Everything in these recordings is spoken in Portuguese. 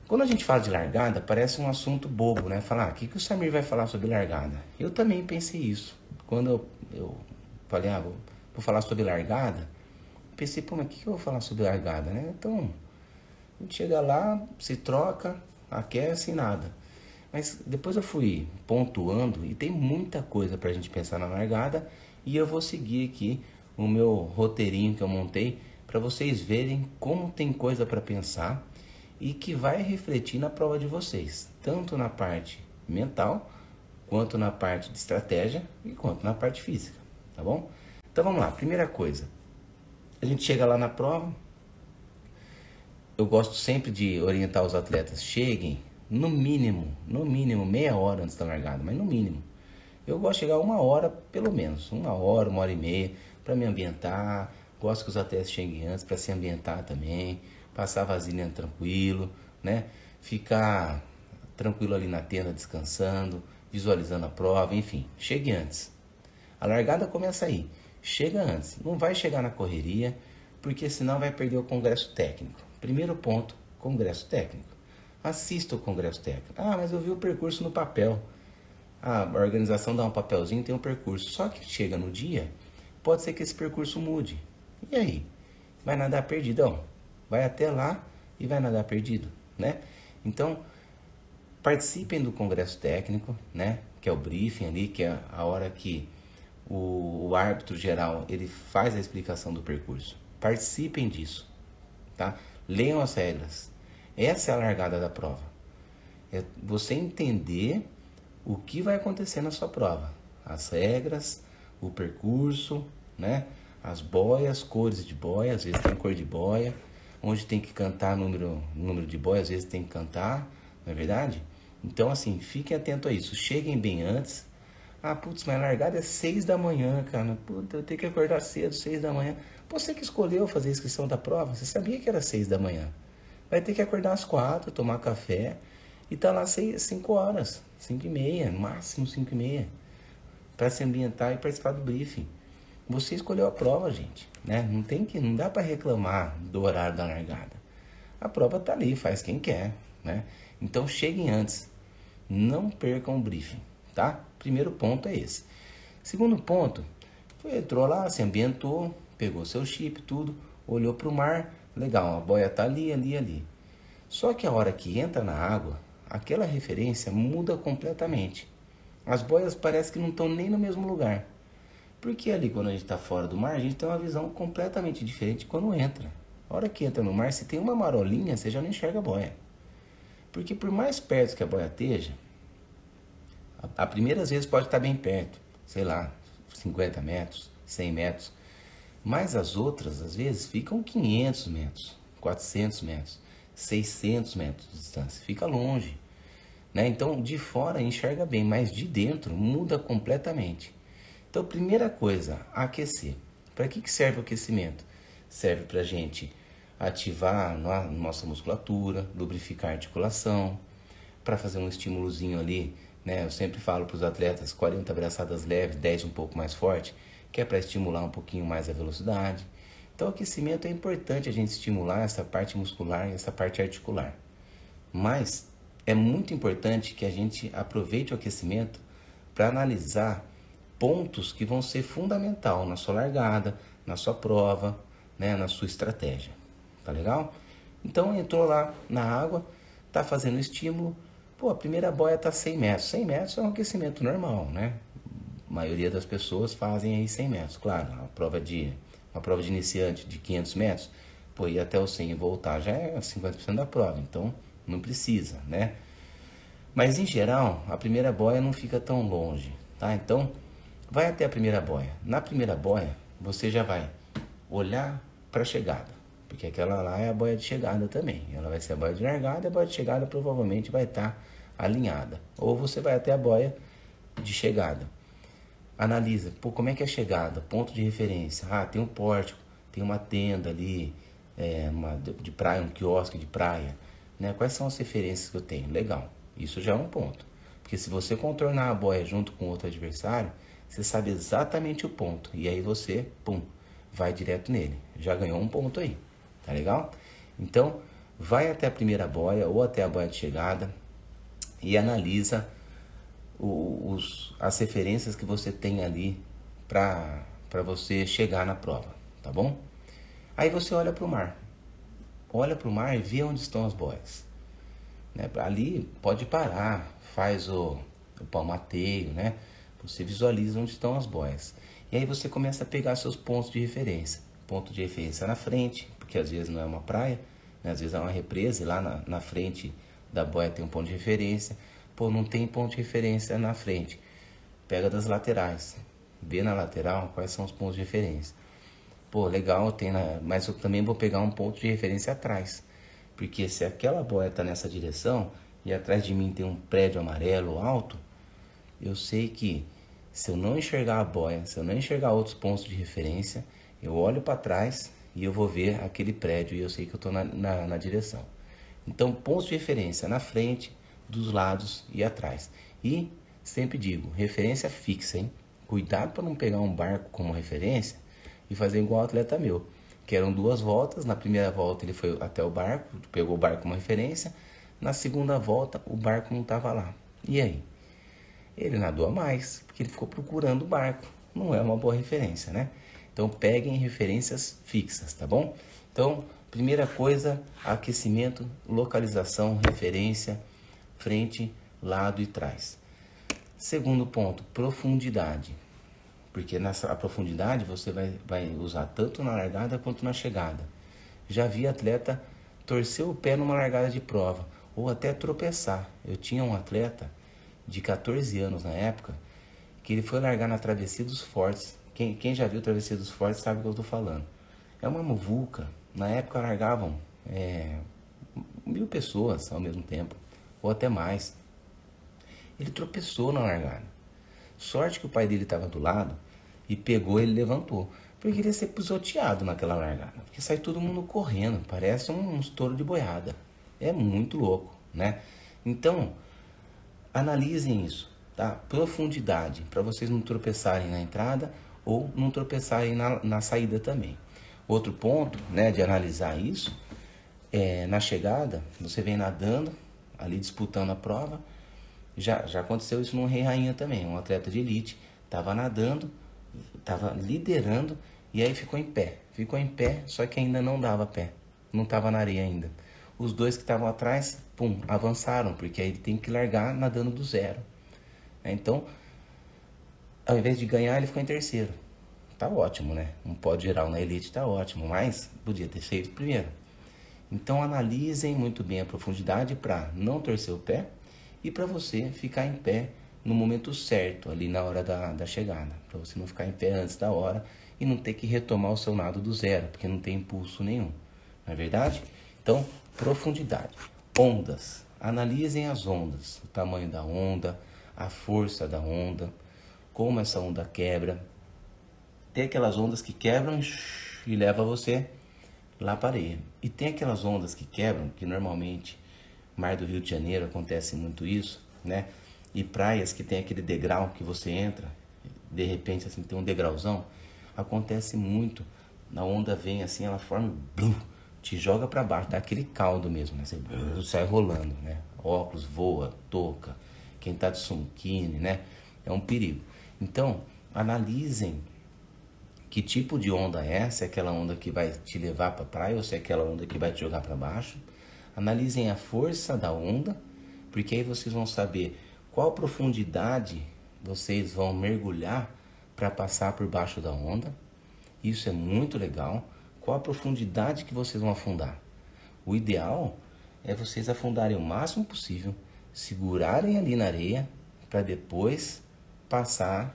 Quando a gente fala de largada, parece um assunto bobo, né? Falar, o que o Samir vai falar sobre largada? Eu também pensei isso. Quando eu falei, vou falar sobre largada, pensei, pô, mas o que eu vou falar sobre largada, né? Então, a gente chega lá, se troca, aquece e nada. Mas depois eu fui pontuando e tem muita coisa pra gente pensar na largada e eu vou seguir aqui o meu roteirinho que eu montei para vocês verem como tem coisa para pensar e que vai refletir na prova de vocês, tanto na parte mental, quanto na parte de estratégia e quanto na parte física, tá bom? Então vamos lá, primeira coisa, a gente chega lá na prova, eu gosto sempre de orientar os atletas, cheguem no mínimo meia hora antes da largada, mas no mínimo. Eu gosto de chegar 1 hora, pelo menos, 1 hora, 1 hora e meia, para me ambientar. Gosto que os atletas cheguem antes para se ambientar também, passar a vasilha tranquilo, né? Ficar tranquilo ali na tenda, descansando, visualizando a prova, enfim, chegue antes. A largada começa aí, chega antes, não vai chegar na correria, porque senão vai perder o congresso técnico. Primeiro ponto, congresso técnico. Assista o congresso técnico. Mas eu vi o percurso no papel. A organização dá um papelzinho, tem um percurso. Só que chega no dia, pode ser que esse percurso mude. E aí? Vai nadar perdidão? Vai até lá e vai nadar perdido, né? Então, participem do congresso técnico, né? Que é o briefing ali, que é a hora que o árbitro geral ele faz a explicação do percurso. Participem disso, tá? Leiam as regras. Essa é a largada da prova. É você entender o que vai acontecer na sua prova. As regras, o percurso, né? As boias, cores de boia, às vezes tem cor de boia. Onde tem que cantar número de boia, às vezes tem que cantar, não é verdade? Então, assim, fiquem atentos a isso. Cheguem bem antes. Putz, mas a largada é 6 da manhã, cara. Puta, eu tenho que acordar cedo, 6 da manhã. Você que escolheu fazer a inscrição da prova, você sabia que era 6 da manhã. Vai ter que acordar às 4, tomar café e tá lá 5 horas, 5h30, no máximo 5h30, para se ambientar e participar do briefing. Você escolheu a prova, gente, né? Não dá para reclamar do horário da largada. A prova tá ali, faz quem quer, né? Então cheguem antes, não percam o briefing, tá? Primeiro ponto é esse. Segundo ponto, entrou lá, se ambientou, pegou seu chip, tudo, olhou para o mar, legal, a boia tá ali. Só que a hora que entra na água, aquela referência muda completamente. As boias parecem que não estão nem no mesmo lugar. Porque ali quando a gente está fora do mar, a gente tem uma visão completamente diferente quando entra. A hora que entra no mar, se tem uma marolinha, você já não enxerga a boia. Porque por mais perto que a boia esteja, a primeira às vezes pode estar bem perto, sei lá, 50 metros, 100 metros. Mas as outras, às vezes, ficam 500 metros, 400 metros, 600 metros de distância. Fica longe, né? Então, de fora enxerga bem, mas de dentro muda completamente. Então, primeira coisa, aquecer. Para que serve o aquecimento? Serve para a gente ativar a nossa musculatura, lubrificar a articulação, para fazer um estímulozinho ali, né? Eu sempre falo para os atletas, 40 braçadas leves, 10 um pouco mais forte, que é para estimular um pouquinho mais a velocidade. Então, o aquecimento é importante a gente estimular essa parte muscular e essa parte articular. Mas é muito importante que a gente aproveite o aquecimento para analisar pontos que vão ser fundamental na sua largada, na sua prova, né, na sua estratégia. Tá legal? Então, entrou lá na água, tá fazendo estímulo. Pô, a primeira boia tá 100 metros. 100 metros é um aquecimento normal, né? A maioria das pessoas fazem aí 100 metros. Claro, uma prova de iniciante de 500 metros, pô, ir até o 100 e voltar já é 50% da prova. Então, não precisa, né? Mas, em geral, a primeira boia não fica tão longe, tá? Então, vai até a primeira boia. Na primeira boia, você já vai olhar para a chegada, porque aquela lá é a boia de chegada também. Ela vai ser a boia de largada e a boia de chegada provavelmente vai estar alinhada. Ou você vai até a boia de chegada. Analisa, pô, como é que é a chegada? Ponto de referência. Tem um pórtico, tem uma tenda ali, de praia, um quiosque de praia, né? Quais são as referências que eu tenho? Legal, isso já é um ponto. Porque se você contornar a boia junto com outro adversário, você sabe exatamente o ponto. E aí você, vai direto nele. Já ganhou um ponto aí, tá legal? Então, vai até a primeira boia ou até a boia de chegada e analisa as referências que você tem ali para você chegar na prova, tá bom? Aí você olha para o mar. Olha para o mar e vê onde estão as boias. Né? Ali pode parar, faz o palmateio, né? Você visualiza onde estão as boias. E aí você começa a pegar seus pontos de referência. Ponto de referência na frente, porque às vezes não é uma praia, né? Às vezes é uma represa e lá na frente da boia tem um ponto de referência. Pô, não tem ponto de referência na frente. Pega das laterais. Vê na lateral quais são os pontos de referência. Pô, legal, mas eu também vou pegar um ponto de referência atrás. Porque se aquela boia está nessa direção e atrás de mim tem um prédio amarelo alto, eu sei que se eu não enxergar a boia, se eu não enxergar outros pontos de referência, eu olho para trás e eu vou ver aquele prédio e eu sei que eu estou na direção. Então, pontos de referência na frente, dos lados e atrás. E sempre digo, referência fixa, hein? Cuidado para não pegar um barco como referência e fazer igual o atleta meu, que eram 2 voltas. Na primeira volta ele foi até o barco, pegou o barco como referência. Na segunda volta o barco não estava lá. E aí? Ele nadou a mais, porque ele ficou procurando o barco. Não é uma boa referência, né? Então peguem referências fixas, tá bom? Então, primeira coisa, aquecimento, localização, referência, frente, lado e trás. Segundo ponto, profundidade. Porque a profundidade você vai usar tanto na largada quanto na chegada. Já vi atleta torcer o pé numa largada de prova, ou até tropeçar. Eu tinha um atleta de 14 anos na época, que ele foi largar na Travessia dos Fortes. Quem já viu a Travessia dos Fortes sabe o que eu estou falando. É uma muvuca. Na época largavam 1000 pessoas ao mesmo tempo, ou até mais. Ele tropeçou na largada. Sorte que o pai dele estava do lado e pegou ele e levantou. Porque ele ia ser pisoteado naquela largada. Porque sai todo mundo correndo, parece um estouro de boiada. É muito louco, né? Então, analisem isso, tá? Profundidade, para vocês não tropeçarem na entrada ou não tropeçarem na saída também. Outro ponto, né, de analisar isso, na chegada, você vem nadando, ali disputando a prova. Já aconteceu isso no Rei Rainha também. Um atleta de elite estava nadando, estava liderando e aí ficou em pé. Ficou em pé, só que ainda não dava pé. Não estava na areia ainda. Os dois que estavam atrás, avançaram, porque aí ele tem que largar nadando do zero. Então, ao invés de ganhar, ele ficou em terceiro. Tá ótimo, né? Um pódio geral na elite tá ótimo, mas podia ter feito primeiro. Então, analisem muito bem a profundidade para não torcer o pé e para você ficar em pé no momento certo, ali na hora da chegada. Para você não ficar em pé antes da hora e não ter que retomar o seu nado do zero, porque não tem impulso nenhum. Não é verdade? Então, profundidade. Ondas. Analisem as ondas. O tamanho da onda, a força da onda, como essa onda quebra. Tem aquelas ondas que quebram e levam você lá para a areia. E tem aquelas ondas que quebram, que normalmente, Mar do Rio de Janeiro acontece muito isso, né? E praias que tem aquele degrau que você entra, de repente assim tem um degrauzão, acontece muito. A onda vem assim, ela forma, blum, te joga para baixo, dá aquele caldo mesmo, né? Você sai rolando, né? Óculos voa, touca, quem tá de sunquine, né? É um perigo. Então, analisem que tipo de onda é, se é aquela onda que vai te levar para a praia ou se é aquela onda que vai te jogar para baixo. Analisem a força da onda, porque aí vocês vão saber qual profundidade vocês vão mergulhar para passar por baixo da onda. Isso é muito legal. Qual a profundidade que vocês vão afundar? O ideal é vocês afundarem o máximo possível, segurarem ali na areia para depois passar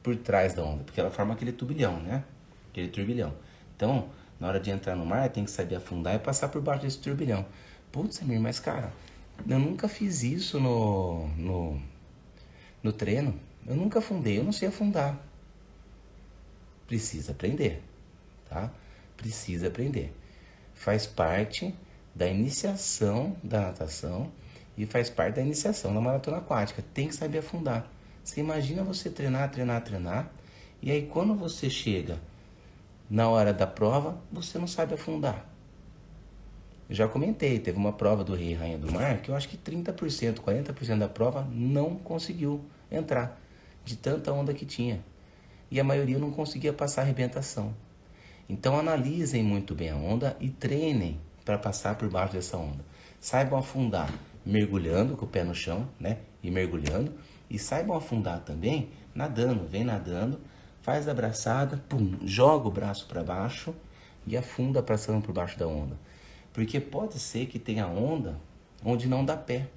por trás da onda, porque ela forma aquele turbilhão, né? Aquele turbilhão. Então, na hora de entrar no mar, tem que saber afundar e passar por baixo desse turbilhão. Putz, Samir, mas cara, eu nunca fiz isso no treino. Eu nunca afundei, eu não sei afundar. Precisa aprender, tá? Precisa aprender. Faz parte da iniciação da natação e faz parte da iniciação da maratona aquática. Tem que saber afundar. Você imagina você treinar, e aí quando você chega na hora da prova, você não sabe afundar. Eu já comentei, teve uma prova do Rei e Rainha do Mar que eu acho que 30%, 40% da prova não conseguiu entrar, de tanta onda que tinha. E a maioria não conseguia passar a arrebentação. Então analisem muito bem a onda e treinem para passar por baixo dessa onda. Saibam afundar mergulhando com o pé no chão, né? E mergulhando. E saibam afundar também nadando. Vem nadando, faz a braçada, pum, joga o braço para baixo e afunda passando por baixo da onda. Porque pode ser que tenha onda onde não dá pé.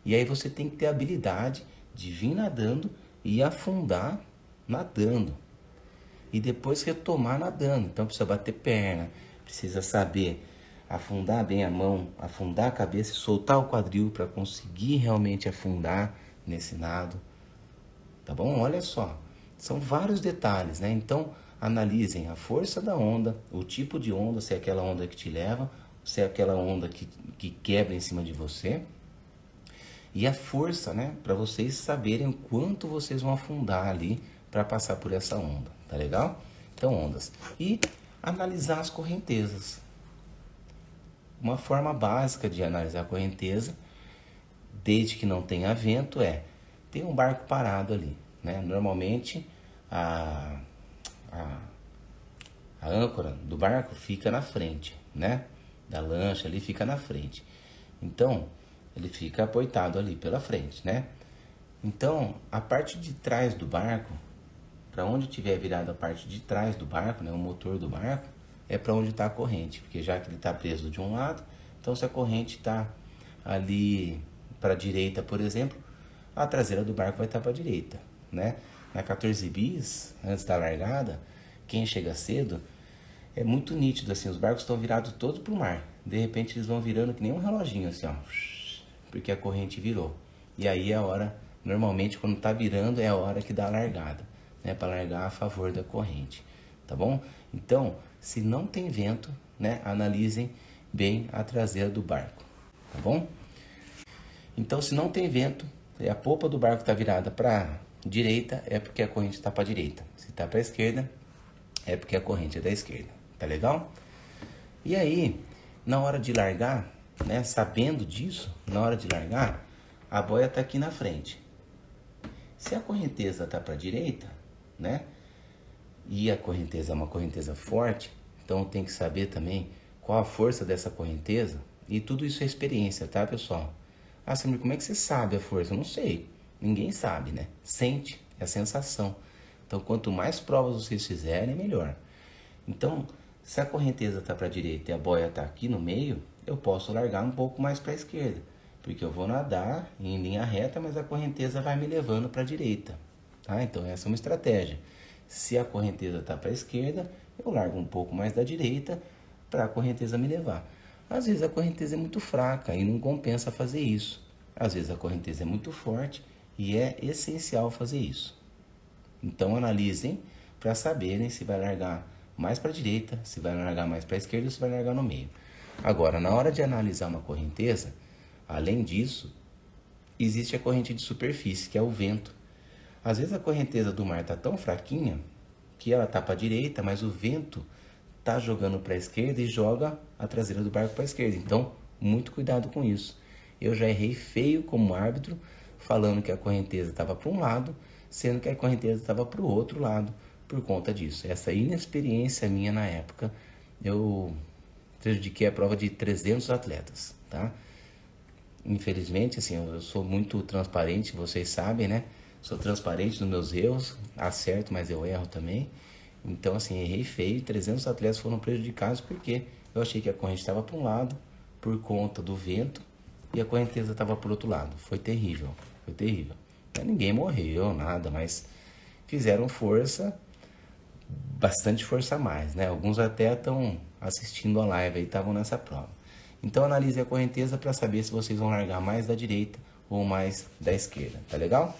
E aí você tem que ter a habilidade de vir nadando e afundar nadando. E depois retomar nadando. Então precisa bater perna, precisa saber afundar bem a mão, afundar a cabeça e soltar o quadril para conseguir realmente afundar nesse nado. Tá bom? Olha só, são vários detalhes, né? Então analisem a força da onda, o tipo de onda, se é aquela onda que te leva, se é aquela onda que quebra em cima de você. E a força, né? Para vocês saberem o quanto vocês vão afundar ali para passar por essa onda, tá legal? Então, ondas. E analisar as correntezas. Uma forma básica de analisar a correnteza, desde que não tenha vento, tem um barco parado ali, né? Normalmente, a âncora do barco fica na frente, né? Da lancha ali fica na frente. Então, ele fica apoiado ali pela frente, né? Então, a parte de trás do barco, para onde tiver virado a parte de trás do barco, né, o motor do barco, é para onde está a corrente, porque já que ele está preso de um lado, então se a corrente está ali para a direita, por exemplo, a traseira do barco vai estar para a direita, né? Na 14 bis, antes da largada, quem chega cedo, é muito nítido, assim, os barcos estão virados todos para o mar. De repente eles vão virando que nem um reloginho, assim, ó, porque a corrente virou. E aí é a hora, normalmente quando está virando, é a hora que dá a largada, né? Para largar a favor da corrente, tá bom? Então, se não tem vento, né, analisem bem a traseira do barco, tá bom? Então, se não tem vento, a polpa do barco está virada para direita, é porque a corrente está para direita. Se está para a esquerda, é porque a corrente é da esquerda, tá legal? E aí, na hora de largar, né, sabendo disso, na hora de largar, a boia está aqui na frente. Se a correnteza está para a direita, né, e a correnteza é uma correnteza forte, então tem que saber também qual a força dessa correnteza, e tudo isso é experiência, tá, pessoal? Ah, Samir, como é que você sabe a força? Eu não sei, ninguém sabe, né? Sente, é a sensação. Então, quanto mais provas vocês fizerem, melhor. Então, se a correnteza está para a direita e a boia está aqui no meio, eu posso largar um pouco mais para a esquerda, porque eu vou nadar em linha reta, mas a correnteza vai me levando para a direita, tá? Então, essa é uma estratégia. Se a correnteza está para a esquerda, eu largo um pouco mais da direita para a correnteza me levar. Às vezes a correnteza é muito fraca e não compensa fazer isso. Às vezes a correnteza é muito forte e é essencial fazer isso. Então analisem para saberem se vai largar mais para a direita, se vai largar mais para a esquerda ou se vai largar no meio. Agora, na hora de analisar uma correnteza, além disso, existe a corrente de superfície, que é o vento. Às vezes a correnteza do mar está tão fraquinha que ela está para a direita, mas o vento está jogando para a esquerda e joga a traseira do barco para a esquerda. Então, muito cuidado com isso. Eu já errei feio como árbitro, falando que a correnteza estava para um lado, sendo que a correnteza estava para o outro lado, por conta disso. Essa inexperiência minha na época, eu prejudiquei a prova de 300 atletas, tá? Infelizmente, assim, eu sou muito transparente, vocês sabem, né? Sou transparente nos meus erros, acerto, mas eu erro também. Então, assim, errei feio, 300 atletas foram prejudicados porque eu achei que a corrente estava para um lado, por conta do vento, e a correnteza estava para o outro lado. Foi terrível, foi terrível. Ninguém morreu, nada, mas fizeram força, bastante força a mais, né? Alguns até estão assistindo a live e estavam nessa prova. Então, analise a correnteza para saber se vocês vão largar mais da direita ou mais da esquerda, tá legal?